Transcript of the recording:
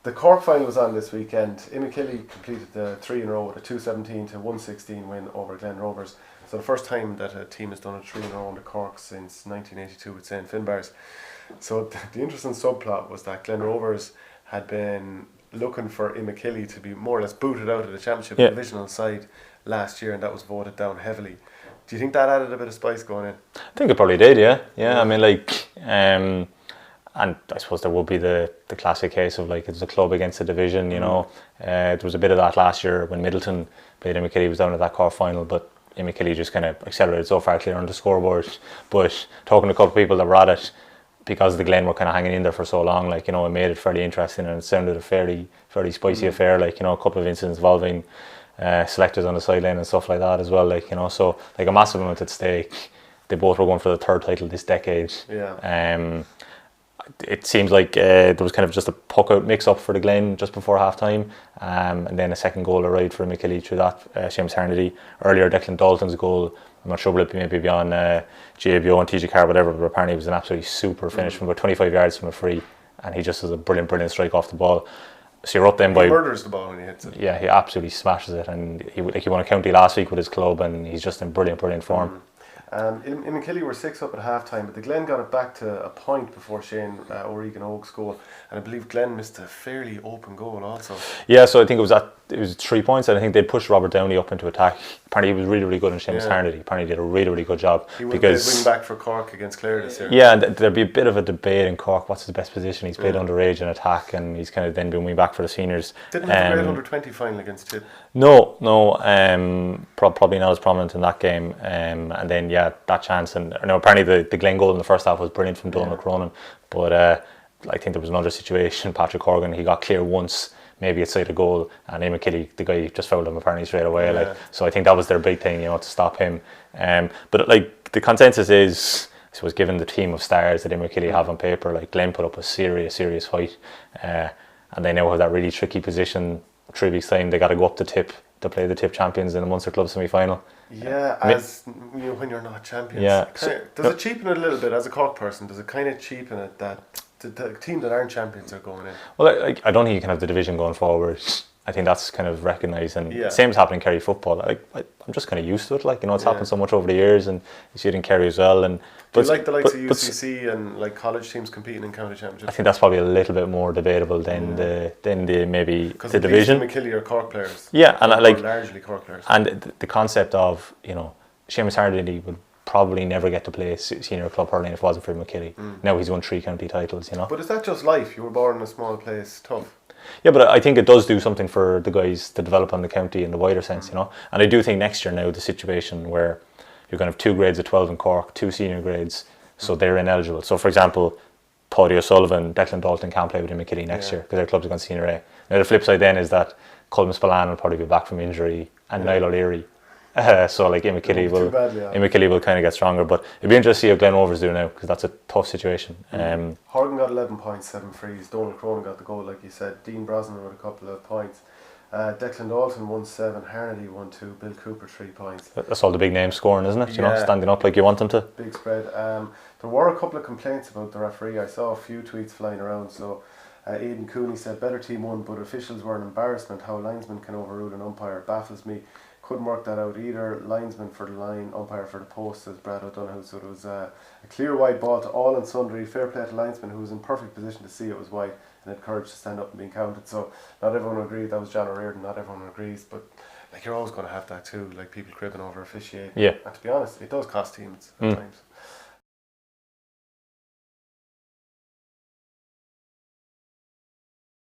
The Cork final was on this weekend. Imekilly completed the 3 in a row with a 217 to 116 win over Glen Rovers. So the first time that a team has done a 3 in a row under Cork since 1982 with St Finbars. So the interesting subplot was that Glen Rovers had been looking for Imekilly to be more or less booted out of the championship divisional side last year, and that was voted down heavily. Do you think that added a bit of spice going in? I think it probably did, yeah. I mean, like, and I suppose there would be the classic case of like it's a club against a division, you know. There was a bit of that last year when Middleton played Imekilly, was down at that Cork final, but Imekilly just kind of accelerated so far clear on the scoreboard. But talking to a couple of people that were at it, because the Glen were kind of hanging in there for so long, like, you know, it made it fairly interesting, and it sounded a fairly spicy affair, like, you know, a couple of incidents involving selectors on the sideline and stuff like that as well, like, you know, so like a massive amount at stake. They both were going for the third title this decade. It seems like there was kind of just a puck out mix up for the Glen just before half time, and then a second goal arrived for Imekilly through that Seamus Hernady. Earlier, Declan Dalton's goal, I'm not sure, will it be maybe beyond GABO and TG Carr, whatever, but apparently it was an absolutely super finish from about 25 yards from a free, and he just has a brilliant strike off the ball. So you're up then by... He murders the ball when he hits it. Yeah, he absolutely smashes it, and he won a county last week with his club, and he's just in brilliant form. Imekilly were 6 up at half time, but the Glen got it back to a point before Shane O'Regan Oak's goal, and I believe Glen missed a fairly open goal also. Yeah, so I think it was 3 points, and I think they pushed Robert Downey up into attack. Apparently he was really good in Seamus Hernady. Apparently he did a really good job. He would wing back for Cork against Clare this year. Yeah, and there'd be a bit of a debate in Cork, what's his best position. He's played underage in attack, and he's kind of then been wing back for the seniors. Didn't have a great under-20 final against Tip. No, probably not as prominent in that game. And then that chance, and apparently the Glen goal in the first half was brilliant from Donald Cronin, but I think there was another situation. Patrick Horgan, he got clear once, maybe outside a goal, and Imekilly, the guy, just fouled him apparently straight away. So I think that was their big thing, to stop him. But like the consensus is, I suppose, given the team of stars that Imekilly have on paper, like Glen put up a serious fight, and they now have that really tricky position. 3 weeks time, they got to go up to Tip to play the Tip champions in the Munster Club semi-final. Yeah, as when you're not champions. Yeah. Does it cheapen it a little bit as a Cork person? Does it kind of cheapen it that the team that aren't champions are going in? Well, I don't think you can have the division going forward. I think that's kind of recognised, and same as happening in Kerry football. I'm just kind of used to it. It's happened so much over the years, and you see it in Kerry as well. And do you like the likes of UCC and like college teams competing in county championships? I think that's probably a little bit more debatable than the maybe the division. Because Imekilly are Cork players. Yeah, and largely Cork players. And the concept of Seamus Hernady would probably never get to play senior club hurling if it wasn't for Imekilly. Now he's won 3 county titles. But is that just life? You were born in a small place, tough. Yeah, but I think it does do something for the guys to develop on the county in the wider sense, And I do think next year now, the situation where you're going to have 2 grades of 12 in Cork, 2 senior grades, so they're ineligible. So, for example, Paddy O'Sullivan, Declan Dalton can't play with Imekilly next year because their clubs are going to senior A. Now, the flip side then is that Colm Spillane will probably be back from injury, and Niall O'Leary. So like Imekilly will kind of get stronger, but it'd be interesting to see how Glen Rovers do now, because that's a tough situation. Horgan got 11 points, 7 frees. Donald Cronin got the goal, like you said. Dean Brosnan with a couple of points. Declan Dalton won 7, Hernady won 2, Bill Cooper 3 points. That's all the big names scoring, isn't it? Standing up like you want them to. Big spread. There were a couple of complaints about the referee. I saw a few tweets flying around. So Aidan Cooney said, better team won, but officials were an embarrassment. How linesmen can overrule an umpire baffles me. Couldn't work that out either. Linesman for the line, umpire for the post, says Brad O'Donoghue. So there was a clear wide ball to all and sundry. Fair play to linesman, who was in perfect position to see it was wide and had courage to stand up and being counted. So not everyone will agree that was John O'Riordan, not everyone agrees, but you're always going to have that too, like people cribbing over officiating. Yeah. And to be honest, it does cost teams at times.